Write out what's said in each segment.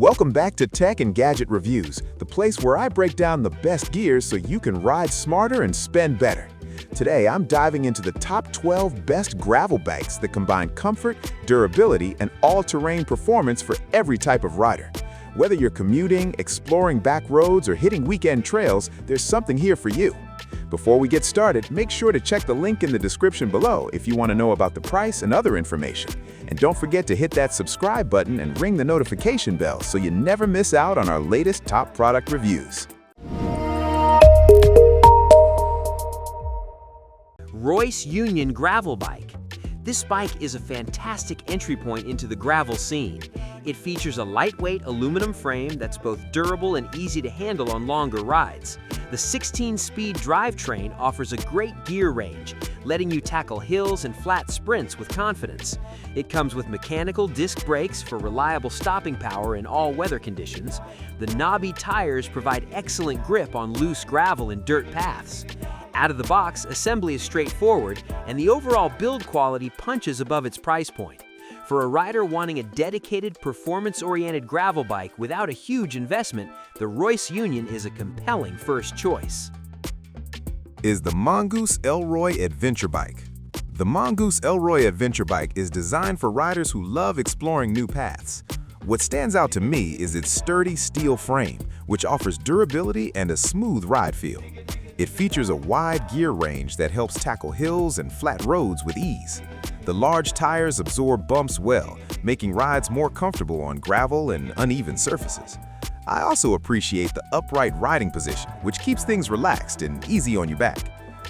Welcome back to Tech and Gadget Reviews, the place where I break down the best gears so you can ride smarter and spend better. Today, I'm diving into the top 12 best gravel bikes that combine comfort, durability, and all-terrain performance for every type of rider. Whether you're commuting, exploring back roads, or hitting weekend trails, there's something here for you. Before we get started, make sure to check the link in the description below if you want to know about the price and other information. And don't forget to hit that subscribe button and ring the notification bell so you never miss out on our latest top product reviews. Royce Union Gravel Bike. This bike is a fantastic entry point into the gravel scene. It features a lightweight aluminum frame that's both durable and easy to handle on longer rides. The 16-speed drivetrain offers a great gear range, letting you tackle hills and flat sprints with confidence. It comes with mechanical disc brakes for reliable stopping power in all weather conditions. The knobby tires provide excellent grip on loose gravel and dirt paths. Out of the box, assembly is straightforward, and the overall build quality punches above its price point. For a rider wanting a dedicated, performance-oriented gravel bike without a huge investment, the Royce Union is a compelling first choice. Is the Mongoose Elroy Adventure Bike. The Mongoose Elroy Adventure Bike is designed for riders who love exploring new paths. What stands out to me is its sturdy steel frame, which offers durability and a smooth ride feel. It features a wide gear range that helps tackle hills and flat roads with ease. The large tires absorb bumps well, making rides more comfortable on gravel and uneven surfaces. I also appreciate the upright riding position, which keeps things relaxed and easy on your back.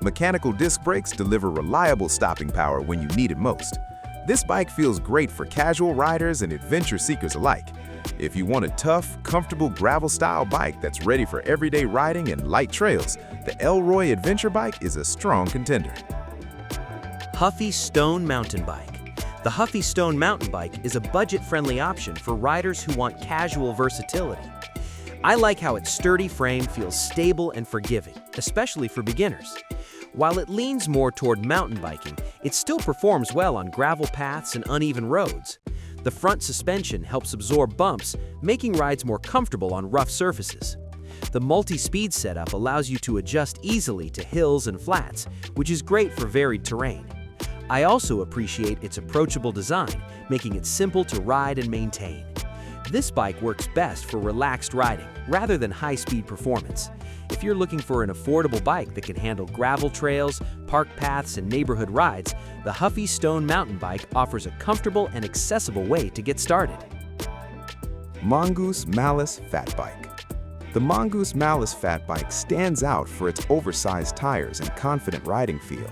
Mechanical disc brakes deliver reliable stopping power when you need it most. This bike feels great for casual riders and adventure seekers alike. If you want a tough, comfortable gravel-style bike that's ready for everyday riding and light trails, the Elroy Adventure Bike is a strong contender. Huffy Stone Mountain Bike. The Huffy Stone Mountain Bike is a budget-friendly option for riders who want casual versatility. I like how its sturdy frame feels stable and forgiving, especially for beginners. While it leans more toward mountain biking, it still performs well on gravel paths and uneven roads. The front suspension helps absorb bumps, making rides more comfortable on rough surfaces. The multi-speed setup allows you to adjust easily to hills and flats, which is great for varied terrain. I also appreciate its approachable design, making it simple to ride and maintain. This bike works best for relaxed riding, rather than high-speed performance. If you're looking for an affordable bike that can handle gravel trails, park paths, and neighborhood rides, the Huffy Stone Mountain Bike offers a comfortable and accessible way to get started. Mongoose Malus Fat Bike. The Mongoose Malus Fat Bike stands out for its oversized tires and confident riding feel.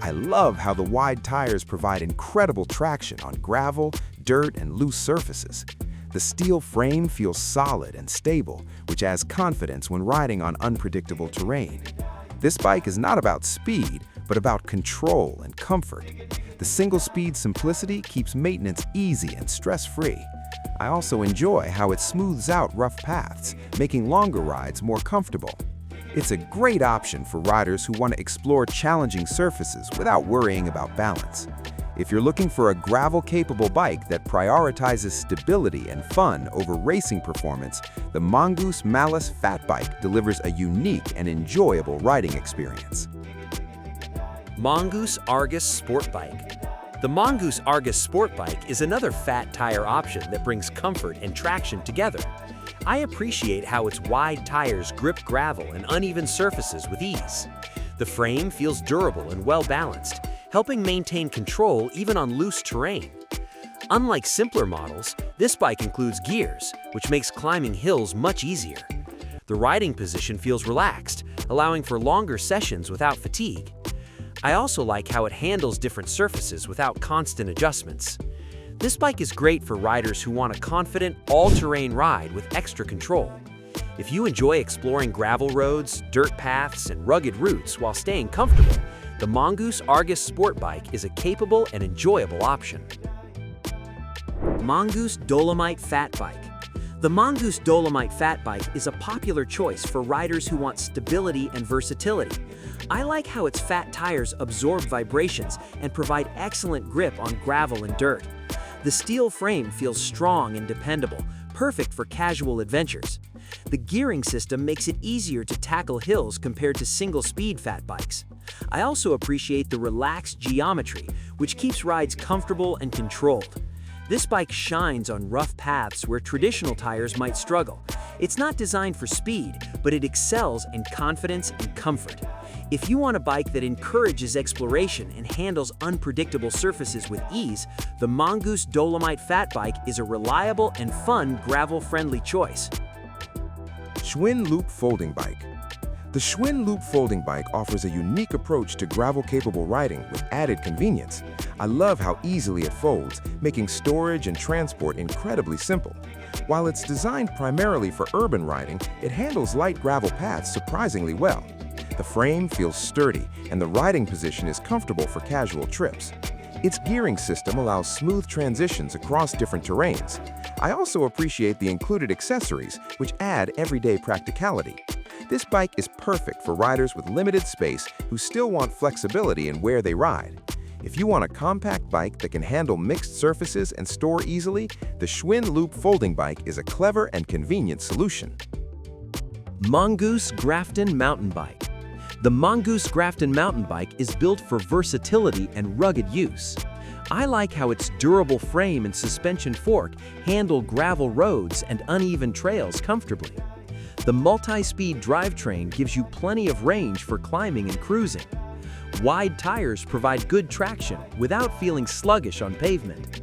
I love how the wide tires provide incredible traction on gravel, dirt, and loose surfaces. The steel frame feels solid and stable, which adds confidence when riding on unpredictable terrain. This bike is not about speed, but about control and comfort. The single-speed simplicity keeps maintenance easy and stress-free. I also enjoy how it smooths out rough paths, making longer rides more comfortable. It's a great option for riders who want to explore challenging surfaces without worrying about balance. If you're looking for a gravel-capable bike that prioritizes stability and fun over racing performance, the Mongoose Malus Fat Bike delivers a unique and enjoyable riding experience. Mongoose Argus Sport Bike. The Mongoose Argus Sport Bike is another fat tire option that brings comfort and traction together. I appreciate how its wide tires grip gravel and uneven surfaces with ease. The frame feels durable and well-balanced, helping maintain control even on loose terrain. Unlike simpler models, this bike includes gears, which makes climbing hills much easier. The riding position feels relaxed, allowing for longer sessions without fatigue. I also like how it handles different surfaces without constant adjustments. This bike is great for riders who want a confident, all-terrain ride with extra control. If you enjoy exploring gravel roads, dirt paths, and rugged routes while staying comfortable, the Mongoose Argus Sport Bike is a capable and enjoyable option. Mongoose Dolomite Fat Bike. The Mongoose Dolomite Fat Bike is a popular choice for riders who want stability and versatility. I like how its fat tires absorb vibrations and provide excellent grip on gravel and dirt. The steel frame feels strong and dependable, perfect for casual adventures. The gearing system makes it easier to tackle hills compared to single-speed fat bikes. I also appreciate the relaxed geometry, which keeps rides comfortable and controlled. This bike shines on rough paths where traditional tires might struggle. It's not designed for speed, but it excels in confidence and comfort. If you want a bike that encourages exploration and handles unpredictable surfaces with ease, the Mongoose Dolomite Fat Bike is a reliable and fun gravel-friendly choice. Schwinn Loop Folding Bike. The Schwinn Loop Folding Bike offers a unique approach to gravel-capable riding with added convenience. I love how easily it folds, making storage and transport incredibly simple. While it's designed primarily for urban riding, it handles light gravel paths surprisingly well. The frame feels sturdy, and the riding position is comfortable for casual trips. Its gearing system allows smooth transitions across different terrains. I also appreciate the included accessories, which add everyday practicality. This bike is perfect for riders with limited space who still want flexibility in where they ride. If you want a compact bike that can handle mixed surfaces and store easily, the Schwinn Loop Folding Bike is a clever and convenient solution. Mongoose Grafton Mountain Bike. The Mongoose Grafton mountain bike is built for versatility and rugged use. I like how its durable frame and suspension fork handle gravel roads and uneven trails comfortably. The multi-speed drivetrain gives you plenty of range for climbing and cruising. Wide tires provide good traction without feeling sluggish on pavement.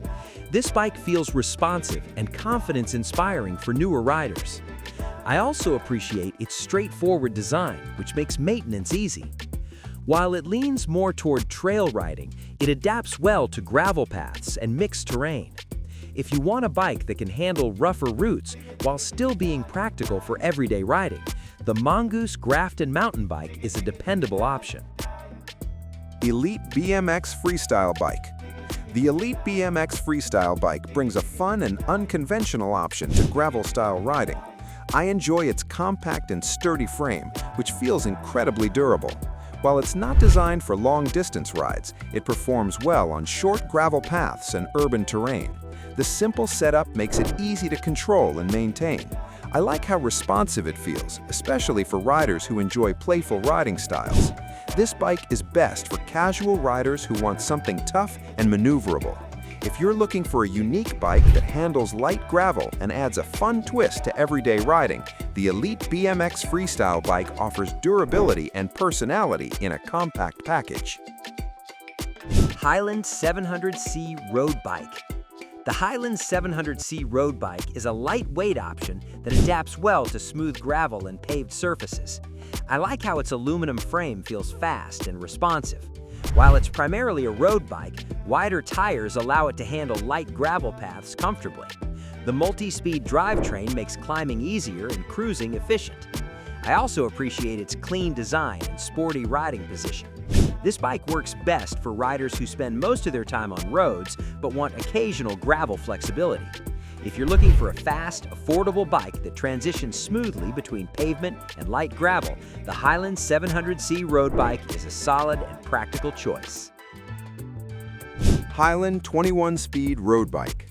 This bike feels responsive and confidence-inspiring for newer riders. I also appreciate its straightforward design, which makes maintenance easy. While it leans more toward trail riding, it adapts well to gravel paths and mixed terrain. If you want a bike that can handle rougher routes while still being practical for everyday riding, the Mongoose Grafton mountain bike is a dependable option. Elite BMX Freestyle Bike. The Elite BMX Freestyle Bike brings a fun and unconventional option to gravel-style riding. I enjoy its compact and sturdy frame, which feels incredibly durable. While it's not designed for long-distance rides, it performs well on short gravel paths and urban terrain. The simple setup makes it easy to control and maintain. I like how responsive it feels, especially for riders who enjoy playful riding styles. This bike is best for casual riders who want something tough and maneuverable. If you're looking for a unique bike that handles light gravel and adds a fun twist to everyday riding, the Elite BMX Freestyle Bike offers durability and personality in a compact package. Hiland 700C Road Bike. The Hiland 700C Road Bike is a lightweight option that adapts well to smooth gravel and paved surfaces. I like how its aluminum frame feels fast and responsive. While it's primarily a road bike, wider tires allow it to handle light gravel paths comfortably. The multi-speed drivetrain makes climbing easier and cruising efficient. I also appreciate its clean design and sporty riding position. This bike works best for riders who spend most of their time on roads but want occasional gravel flexibility. If you're looking for a fast, affordable bike that transitions smoothly between pavement and light gravel, the Hiland 700C Road Bike is a solid and practical choice. Hiland 21 Speed Road Bike.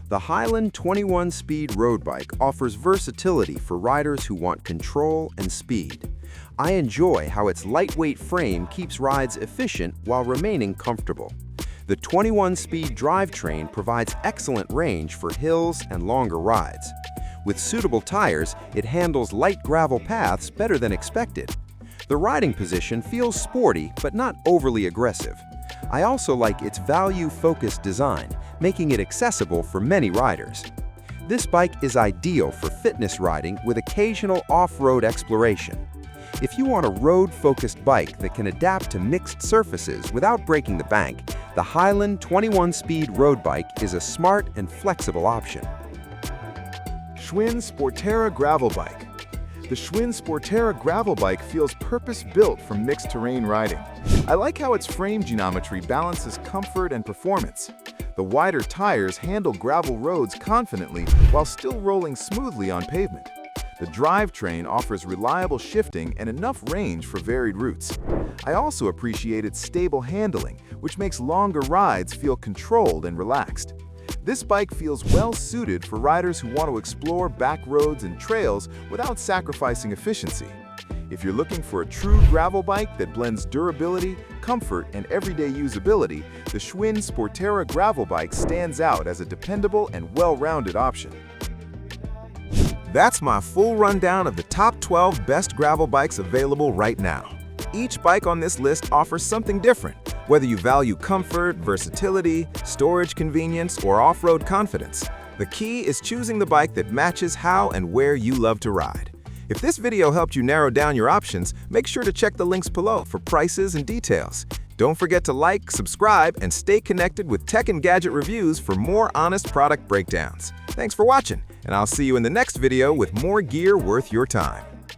The Hiland 21 Speed Road Bike offers versatility for riders who want control and speed. I enjoy how its lightweight frame keeps rides efficient while remaining comfortable. The 21-speed drivetrain provides excellent range for hills and longer rides. With suitable tires, it handles light gravel paths better than expected. The riding position feels sporty but not overly aggressive. I also like its value-focused design, making it accessible for many riders. This bike is ideal for fitness riding with occasional off-road exploration. If you want a road-focused bike that can adapt to mixed surfaces without breaking the bank, the Hiland 21 Speed Road Bike is a smart and flexible option. Schwinn Sporterra Gravel Bike. The Schwinn Sporterra Gravel Bike feels purpose-built for mixed terrain riding. I like how its frame geometry balances comfort and performance. The wider tires handle gravel roads confidently while still rolling smoothly on pavement. The drivetrain offers reliable shifting and enough range for varied routes. I also appreciate its stable handling, which makes longer rides feel controlled and relaxed. This bike feels well suited for riders who want to explore back roads and trails without sacrificing efficiency. If you're looking for a true gravel bike that blends durability, comfort, and everyday usability, the Schwinn Sporterra gravel bike stands out as a dependable and well-rounded option. That's my full rundown of the top 12 best gravel bikes available right now. Each bike on this list offers something different, whether you value comfort, versatility, storage convenience, or off-road confidence. The key is choosing the bike that matches how and where you love to ride. If this video helped you narrow down your options, make sure to check the links below for prices and details. Don't forget to like, subscribe, and stay connected with tech and gadget reviews for more honest product breakdowns. Thanks for watching, and I'll see you in the next video with more gear worth your time.